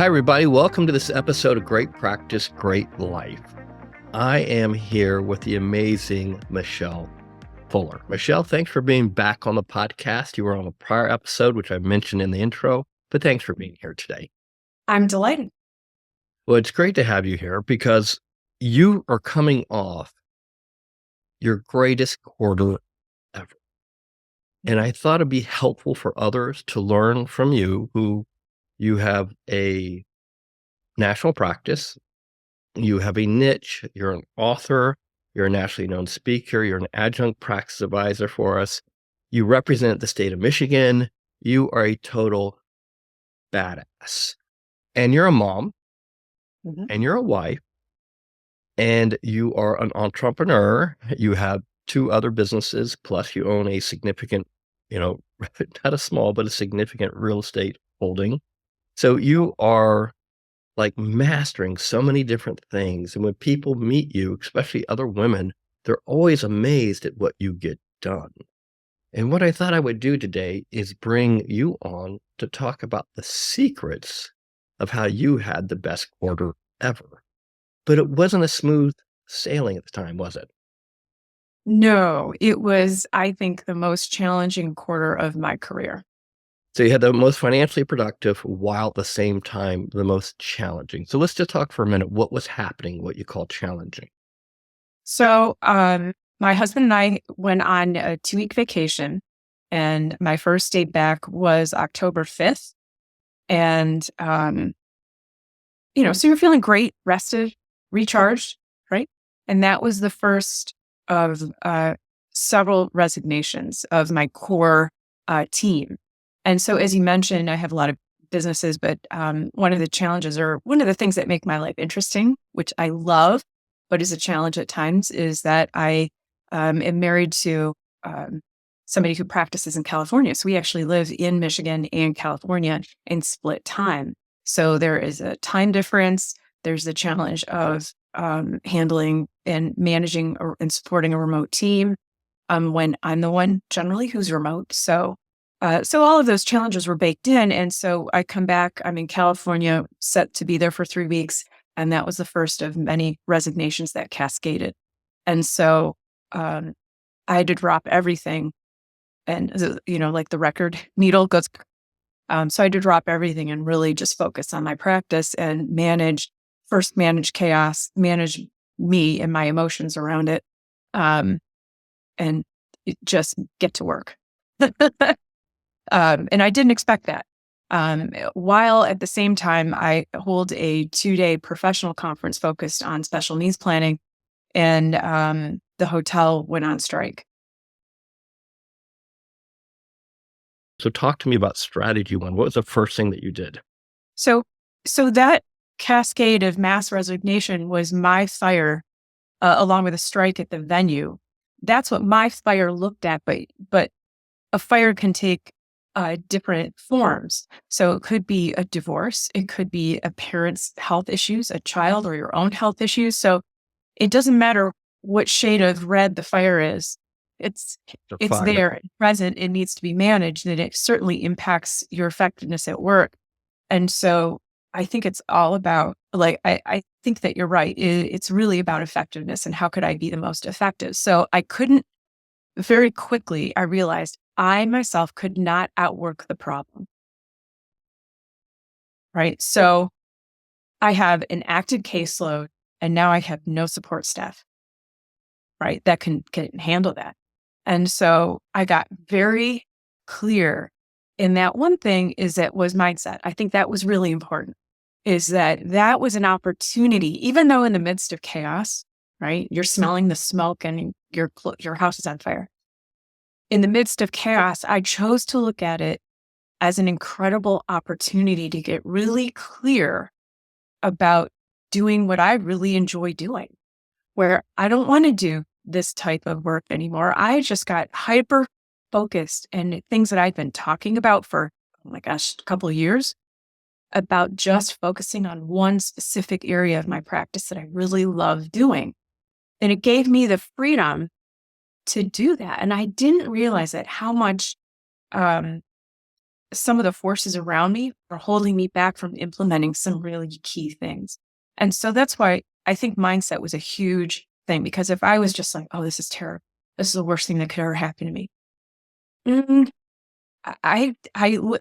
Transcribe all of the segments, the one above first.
Hi, everybody. Welcome to this episode of Great Practice, Great Life. I am here with the amazing Michele Fuller. Michele, thanks for being back on the podcast. You were on a prior episode, which I mentioned in the intro, but thanks for being here today. I'm delighted. Well, it's great to have you here because you are coming off your greatest quarter ever. And I thought it'd be helpful for others to learn from you, who you have a national practice, you have a niche, you're an author, you're a nationally known speaker, you're an adjunct practice advisor for us, you represent the state of Michigan, you are a total badass. And you're a mom, and you're a wife, and you are an entrepreneur. You have two other businesses, plus you own a significant, not a small, but a significant real estate holding. So you are like mastering so many different things. And when people meet you, especially other women, they're always amazed at what you get done. And what I thought I would do today is bring you on to talk about the secrets of how you had the best quarter ever. But it wasn't a smooth sailing at the time, was it? No, it was, I think, the most challenging quarter of my career. So you had the most financially productive while at the same time the most challenging. So let's just talk for a minute. What was happening, what you call challenging? So my husband and I went on a 2-week vacation, and my first day back was October 5th. And, so you're feeling great, rested, recharged, right? And that was the first of several resignations of my core team. And so, as you mentioned, I have a lot of businesses, but one of the challenges, or one of the things that make my life interesting, which I love, but is a challenge at times, is that I am married to somebody who practices in California. So we actually live in Michigan and California in split time. So there is a time difference. There's the challenge of handling and managing and supporting a remote team when I'm the one generally who's remote. So all of those challenges were baked in. And so I come back, I'm in California, set to be there for 3 weeks. And that was the first of many resignations that cascaded. And so I had to drop everything. And, like the record needle goes. So I had to drop everything and really just focus on my practice and manage chaos, manage me and my emotions around it, and just get to work. And I didn't expect that. While at the same time, I hold a 2-day professional conference focused on special needs planning, and the hotel went on strike. So talk to me about strategy one. What was the first thing that you did? So that cascade of mass resignation was my fire, along with a strike at the venue. That's what my fire looked at, but a fire can take different forms. So it could be a divorce, it could be a parent's health issues, a child, or your own health issues. So it doesn't matter what shade of red the fire is. It's there, present, it needs to be managed, and it certainly impacts your effectiveness at work. And so I think it's all about, I think that you're right. It's really about effectiveness and how could I be the most effective? So very quickly, I realized I myself could not outwork the problem. Right. So I have an active caseload, and now I have no support staff, right, that can handle that. And so I got very clear. And that one thing was mindset. I think that was really important, is that was an opportunity, even though in the midst of chaos, right, you're smelling the smoke and your house is on fire. In the midst of chaos, I chose to look at it as an incredible opportunity to get really clear about doing what I really enjoy doing, where I don't want to do this type of work anymore. I just got hyper focused, and things that I've been talking about for, a couple of years, about just focusing on one specific area of my practice that I really love doing. And it gave me the freedom to do that. And I didn't realize how much some of the forces around me are holding me back from implementing some really key things. And so that's why I think mindset was a huge thing, because if I was just like, oh, this is terrible, this is the worst thing that could ever happen to me. Mm,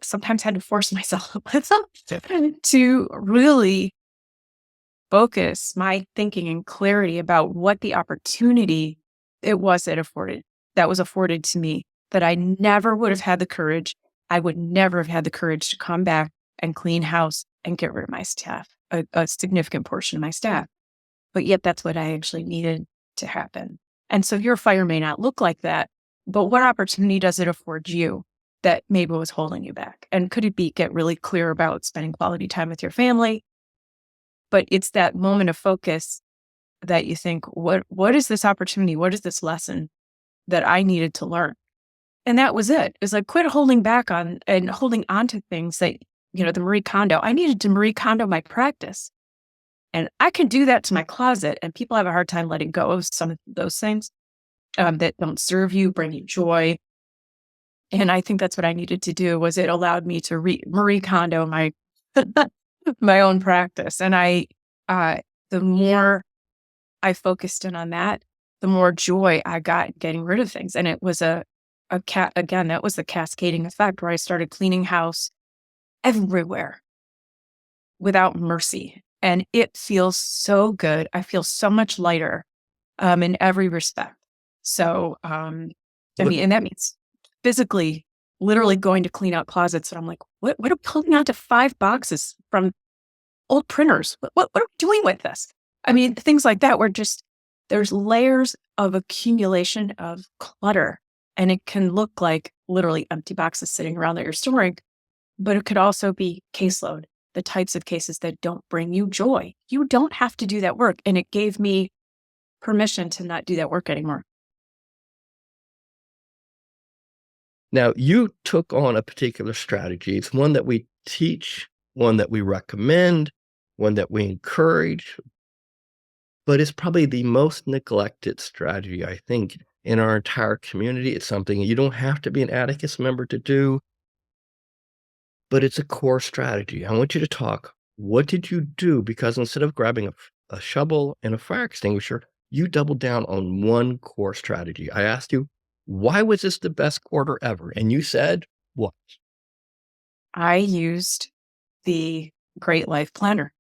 sometimes had to force myself to really focus my thinking and clarity about what the opportunity it was that was afforded to me, that I never would have had the courage. I would never have had the courage to come back and clean house and get rid of my staff, a significant portion of my staff. But yet that's what I actually needed to happen. And so your fire may not look like that, but what opportunity does it afford you that maybe was holding you back? And could it be get really clear about spending quality time with your family? But it's that moment of focus that you think, what is this opportunity? What is this lesson that I needed to learn? And that was it. It's like, quit holding back on and holding on to things that, the Marie Kondo. I needed to Marie Kondo my practice. And I can do that to my closet, and people have a hard time letting go of some of those things that don't serve you, bring you joy. And I think that's what I needed to do. Was it allowed me to Marie Kondo my my own practice. And the more I focused in on that, the more joy I got getting rid of things. And it was again, that was the cascading effect where I started cleaning house everywhere without mercy. And it feels so good. I feel so much lighter in every respect. So, and that means physically, literally going to clean out closets. And I'm like, what are we holding on to 5 boxes from old printers? What are we doing with this? I mean, things like that, where there's layers of accumulation of clutter, and it can look like literally empty boxes sitting around that you're storing, but it could also be caseload, the types of cases that don't bring you joy. You don't have to do that work. And it gave me permission to not do that work anymore. Now, you took on a particular strategy. It's one that we teach, one that we recommend, one that we encourage, but it's probably the most neglected strategy, I think, in our entire community. It's something you don't have to be an Atticus member to do, but it's a core strategy. I want you to talk. What did you do? Because instead of grabbing a shovel and a fire extinguisher, you doubled down on one core strategy. I asked you, why was this the best quarter ever? And you said, what? I used the Great Life Planner.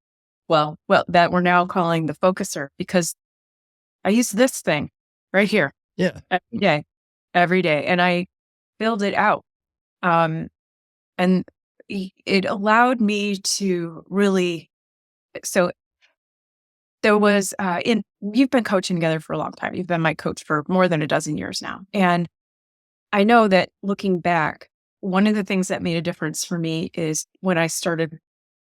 Well, that we're now calling the focuser, because I used this thing right here. Yeah. Every day. And I filled it out. And it allowed me to really, so there was, you've been coaching together for a long time. You've been my coach for more than a dozen years now. And I know that looking back, one of the things that made a difference for me is when I started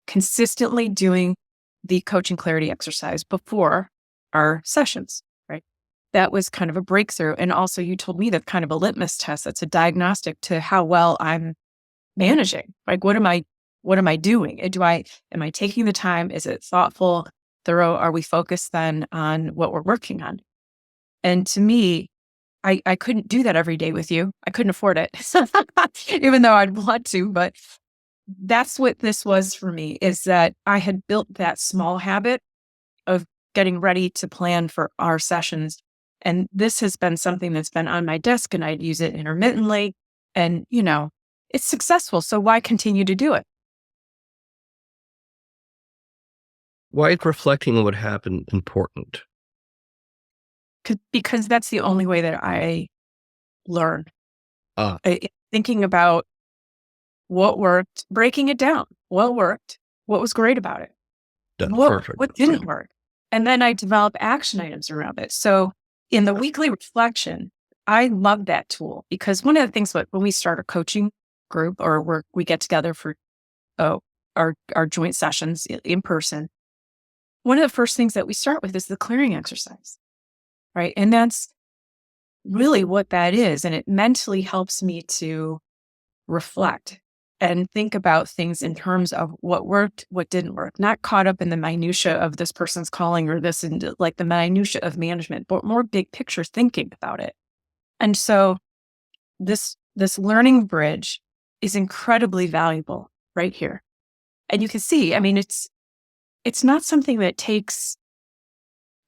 consistently doing the coaching clarity exercise before our sessions, right? That was kind of a breakthrough. And also you told me that kind of a litmus test. That's a diagnostic to how well I'm managing. Like, what am I doing? Am I taking the time? Is it thoughtful, thorough? Are we focused then on what we're working on? And to me, I couldn't do that every day with you. I couldn't afford it, even though I'd want to, but that's what this was for me, is that I had built that small habit of getting ready to plan for our sessions. And this has been something that's been on my desk, and I'd use it intermittently. And, it's successful. So why continue to do it? Why is reflecting on what happened important? Because that's the only way that I learn. Ah, Thinking about what worked, breaking it down. What worked? What was great about it? perfect. What didn't work? And then I develop action items around it. So in the weekly reflection, I love that tool, because one of the things when we start a coaching group, or we get together for our joint sessions in person, one of the first things that we start with is the clearing exercise, right? And that's really what that is. And it mentally helps me to reflect and think about things in terms of what worked, what didn't work, not caught up in the minutia of this person's calling or this, and like the minutia of management, but more big picture thinking about it. And so this learning bridge is incredibly valuable right here. And you can see, I mean, it's not something that takes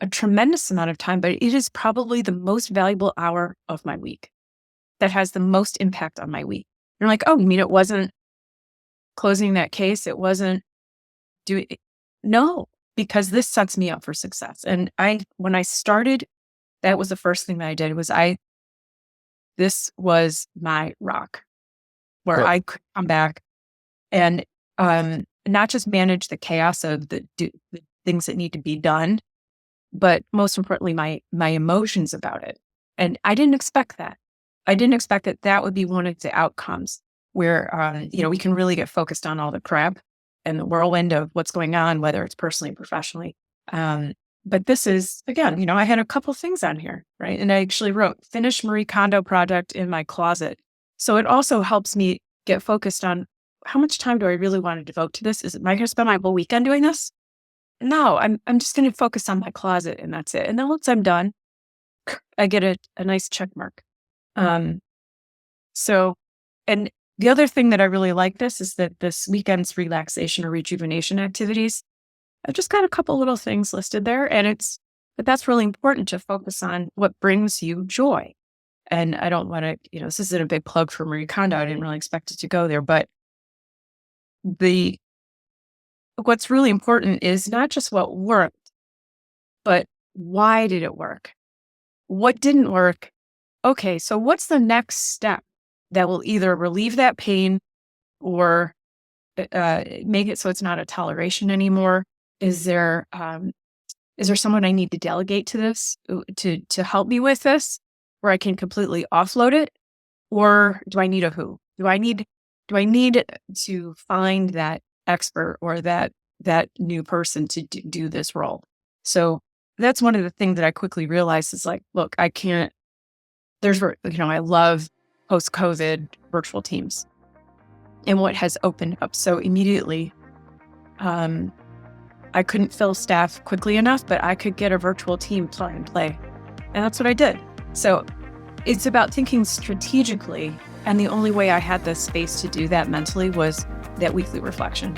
a tremendous amount of time, but it is probably the most valuable hour of my week that has the most impact on my week. You're like, oh, you mean it wasn't closing that case? It wasn't doing it? No, because this sets me up for success. And when I started, that was the first thing that I did this was my rock where Well, I could come back and not just manage the chaos of the things that need to be done, but most importantly, my emotions about it. And I didn't expect that. I didn't expect that would be one of the outcomes where, we can really get focused on all the crap and the whirlwind of what's going on, whether it's personally, professionally. But this is, again, I had a couple things on here, right? And I actually wrote finished Marie Kondo project in my closet. So it also helps me get focused on how much time do I really want to devote to this? Am I going to spend my whole weekend doing this? No, I'm just going to focus on my closet and that's it. And then once I'm done, I get a nice check mark. So, and the other thing that I really like is that this weekend's relaxation or rejuvenation activities, I've just got a couple little things listed there, but that's really important to focus on what brings you joy. And I don't want to, this isn't a big plug for Marie Kondo. I didn't really expect it to go there, but what's really important is not just what worked, but why did it work? What didn't work? Okay, so what's the next step that will either relieve that pain or make it so it's not a toleration anymore? Is there someone I need to delegate to this to help me with this, where I can completely offload it, or do I need a who? Do I need to find that expert or that new person to do this role? So that's one of the things that I quickly realized is like, look, I can't. I love post-COVID virtual teams, and what has opened up so immediately. I couldn't fill staff quickly enough, but I could get a virtual team plug and play. And that's what I did. So it's about thinking strategically. And the only way I had the space to do that mentally was that weekly reflection.